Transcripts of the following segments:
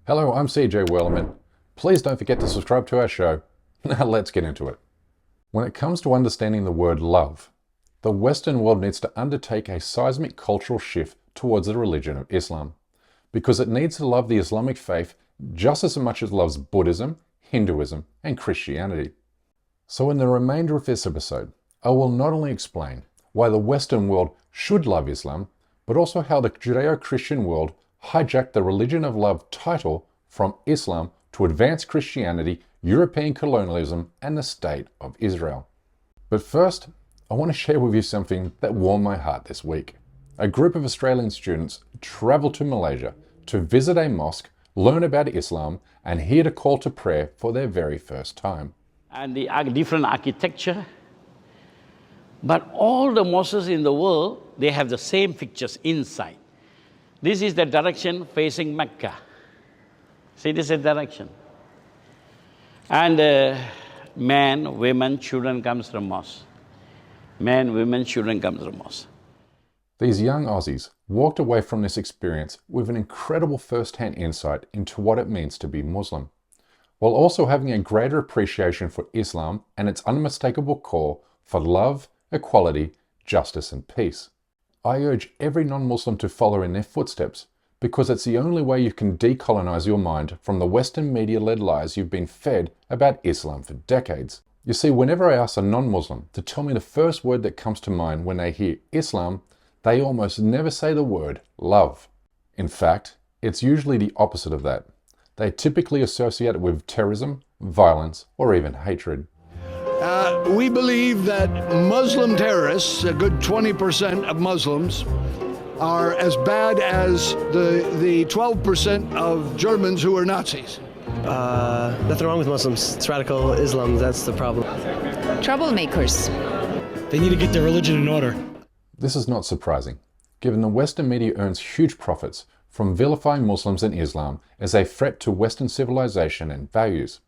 Hello, I'm CJ Wellerman. Please don't forget to subscribe to our show. Now let's get into it. When it comes to understanding the word love, the Western world needs to undertake a seismic cultural shift towards the religion of Islam, because it needs to love the Islamic faith just as much as it loves Buddhism, Hinduism, and Christianity. So in the remainder of this episode, I will not only explain why the Western world should love Islam, but also how the Judeo-Christian world hijacked the religion of love title from Islam to advance Christianity, European colonialism, and the state of Israel. But first, I want to share with you something that warmed my heart this week. A group of Australian students travelled to Malaysia to visit a mosque, learn about Islam, and hear the call to prayer for their very first time. And the different architecture. But all the mosques in the world, they have the same pictures inside. This is the direction facing Mecca. See, this is the direction. And men, women, children comes to the mosque. Men, women, children comes to the mosque. These young Aussies walked away from this experience with an incredible first-hand insight into what it means to be Muslim, while also having a greater appreciation for Islam and its unmistakable call for love, equality, justice, and peace. I urge every non-Muslim to follow in their footsteps, because it's the only way you can decolonize your mind from the Western media-led lies you've been fed about Islam for decades. You see, whenever I ask a non-Muslim to tell me the first word that comes to mind when they hear Islam, they almost never say the word love. In fact, it's usually the opposite of that. They typically associate it with terrorism, violence, or even hatred. We believe that Muslim terrorists, a good 20% of Muslims, are as bad as the 12% of Germans who are Nazis. Nothing wrong with Muslims. It's radical Islam, that's the problem. Troublemakers. They need to get their religion in order. This is not surprising, given the Western media earns huge profits from vilifying Muslims and Islam as a threat to Western civilization and values.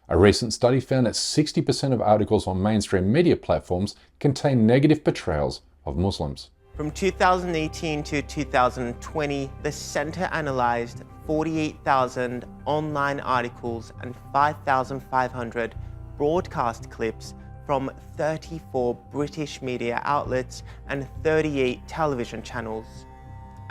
A recent study found that 60% of articles on mainstream media platforms contain negative portrayals of Muslims. From 2018 to 2020, the center analyzed 48,000 online articles and 5,500 broadcast clips from 34 British media outlets and 38 television channels,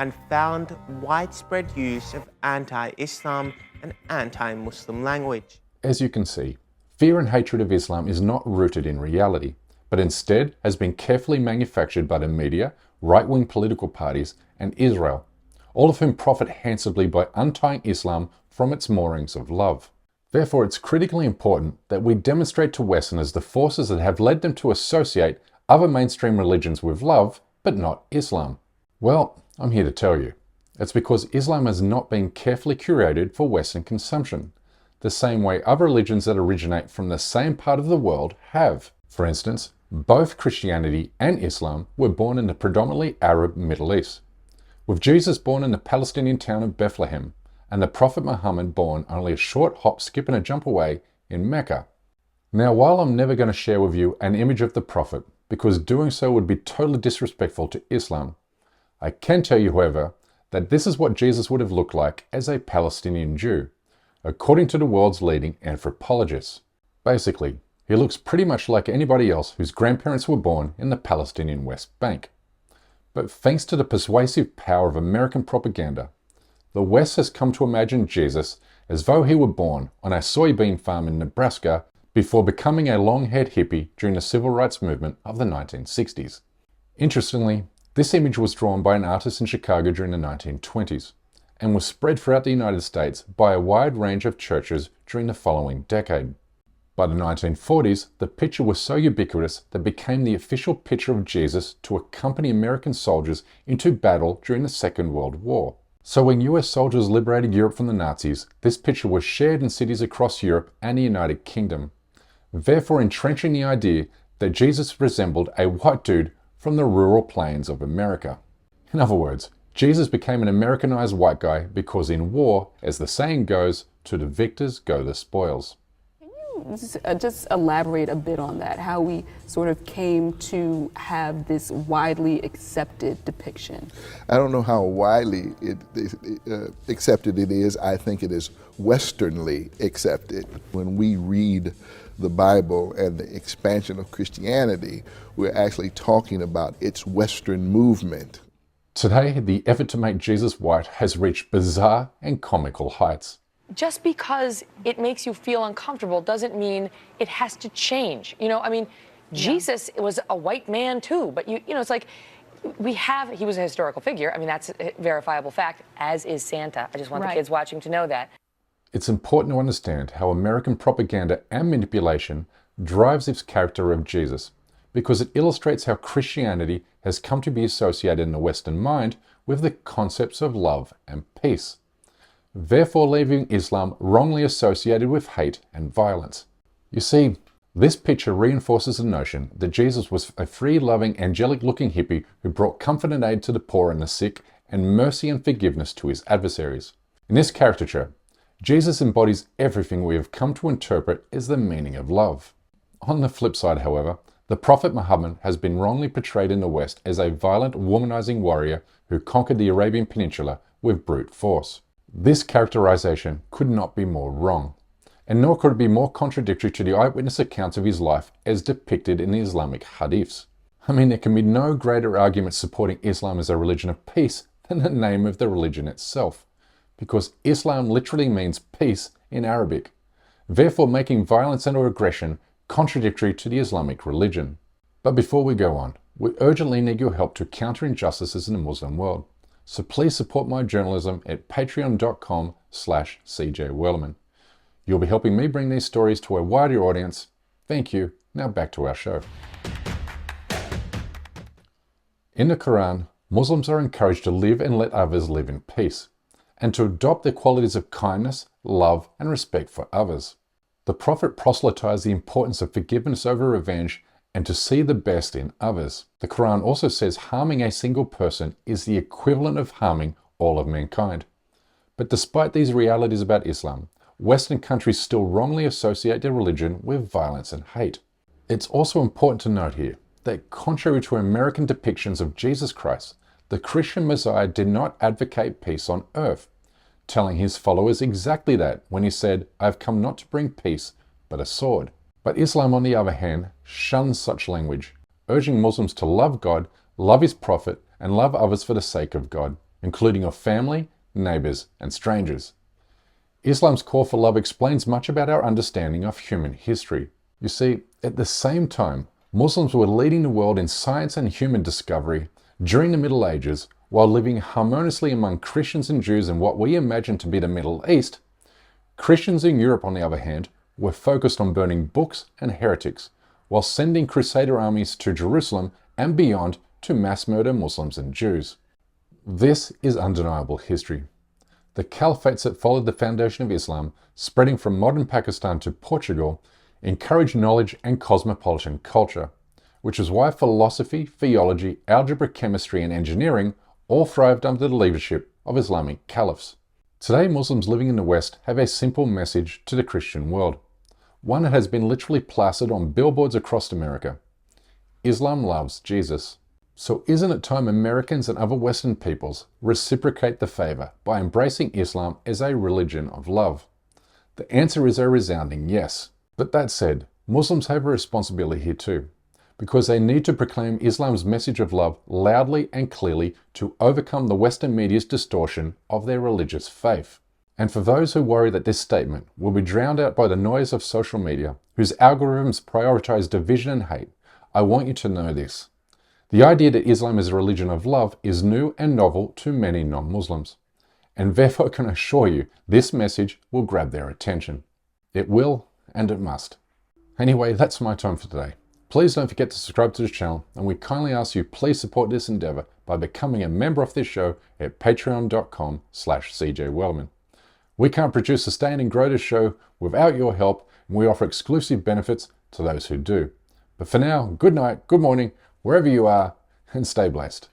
and found widespread use of anti-Islam and anti-Muslim language. As you can see, fear and hatred of Islam is not rooted in reality, but instead has been carefully manufactured by the media, right-wing political parties, and Israel, all of whom profit handsomely by untying Islam from its moorings of love. Therefore, it's critically important that we demonstrate to Westerners the forces that have led them to associate other mainstream religions with love, but not Islam. Well, I'm here to tell you. It's because Islam has not been carefully curated for Western consumption, the same way other religions that originate from the same part of the world have. For instance, both Christianity and Islam were born in the predominantly Arab Middle East, with Jesus born in the Palestinian town of Bethlehem, and the Prophet Muhammad born only a short hop, skip and a jump away in Mecca. Now, while I'm never going to share with you an image of the Prophet, because doing so would be totally disrespectful to Islam, I can tell you, however, that this is what Jesus would have looked like as a Palestinian Jew, according to the world's leading anthropologists. Basically, he looks pretty much like anybody else whose grandparents were born in the Palestinian West Bank. But thanks to the persuasive power of American propaganda, the West has come to imagine Jesus as though he were born on a soybean farm in Nebraska before becoming a long-haired hippie during the civil rights movement of the 1960s. Interestingly, this image was drawn by an artist in Chicago during the 1920s and was spread throughout the United States by a wide range of churches during the following decade. By the 1940s, the picture was so ubiquitous that it became the official picture of Jesus to accompany American soldiers into battle during the Second World War. So when US soldiers liberated Europe from the Nazis, this picture was shared in cities across Europe and the United Kingdom, therefore entrenching the idea that Jesus resembled a white dude from the rural plains of America. In other words, Jesus became an Americanized white guy because in war, as the saying goes, to the victors go the spoils. Can you just elaborate a bit on that, how we sort of came to have this widely accepted depiction? I don't know how widely accepted it is. I think it is Westernly accepted. When we read the Bible and the expansion of Christianity, we're actually talking about its Western movement. Today, the effort to make Jesus white has reached bizarre and comical heights. Just because it makes you feel uncomfortable doesn't mean it has to change. You know, I mean, Jesus was a white man too, but you know, it's like he was a historical figure. I mean, that's a verifiable fact, as is Santa. I just want the kids watching to know that. It's important to understand how American propaganda and manipulation drives this character of Jesus, because it illustrates how Christianity has come to be associated in the Western mind with the concepts of love and peace, therefore leaving Islam wrongly associated with hate and violence. You see, this picture reinforces the notion that Jesus was a free-loving, angelic-looking hippie who brought comfort and aid to the poor and the sick, and mercy and forgiveness to his adversaries. In this caricature, Jesus embodies everything we have come to interpret as the meaning of love. On the flip side, however, the Prophet Muhammad has been wrongly portrayed in the West as a violent, womanizing warrior who conquered the Arabian Peninsula with brute force. This characterization could not be more wrong, and nor could it be more contradictory to the eyewitness accounts of his life as depicted in the Islamic hadiths. I mean, there can be no greater argument supporting Islam as a religion of peace than the name of the religion itself, because Islam literally means peace in Arabic, therefore making violence and or aggression contradictory to the Islamic religion. But before we go on, we urgently need your help to counter injustices in the Muslim world. So please support my journalism at patreon.com/CJWellerman. You'll be helping me bring these stories to a wider audience. Thank you. Now back to our show. In the Quran, Muslims are encouraged to live and let others live in peace, and to adopt the qualities of kindness, love, and respect for others. The Prophet proselytized the importance of forgiveness over revenge and to see the best in others. The Quran also says harming a single person is the equivalent of harming all of mankind. But despite these realities about Islam, Western countries still wrongly associate their religion with violence and hate. It's also important to note here that contrary to American depictions of Jesus Christ, the Christian Messiah did not advocate peace on earth, telling his followers exactly that when he said, "I have come not to bring peace, but a sword." But Islam, on the other hand, shuns such language, urging Muslims to love God, love his prophet, and love others for the sake of God, including your family, neighbors, and strangers. Islam's call for love explains much about our understanding of human history. You see, at the same time, Muslims were leading the world in science and human discovery during the Middle Ages, while living harmoniously among Christians and Jews in what we imagine to be the Middle East. Christians in Europe, on the other hand, were focused on burning books and heretics, while sending Crusader armies to Jerusalem and beyond to mass murder Muslims and Jews. This is undeniable history. The caliphates that followed the foundation of Islam, spreading from modern Pakistan to Portugal, encouraged knowledge and cosmopolitan culture, which is why philosophy, theology, algebra, chemistry, and engineering all thrived under the leadership of Islamic caliphs. Today, Muslims living in the West have a simple message to the Christian world, one that has been literally plastered on billboards across America. Islam loves Jesus. So isn't it time Americans and other Western peoples reciprocate the favor by embracing Islam as a religion of love? The answer is a resounding yes. But that said, Muslims have a responsibility here too, because they need to proclaim Islam's message of love loudly and clearly to overcome the Western media's distortion of their religious faith. And for those who worry that this statement will be drowned out by the noise of social media, whose algorithms prioritize division and hate, I want you to know this. The idea that Islam is a religion of love is new and novel to many non-Muslims, and therefore I can assure you this message will grab their attention. It will, and it must. Anyway, that's my time for today. Please don't forget to subscribe to this channel, and we kindly ask you please support this endeavor by becoming a member of this show at patreon.com/CJWellerman. We can't produce, sustain, and grow this show without your help, and we offer exclusive benefits to those who do. But for now, good night, good morning, wherever you are, and stay blessed.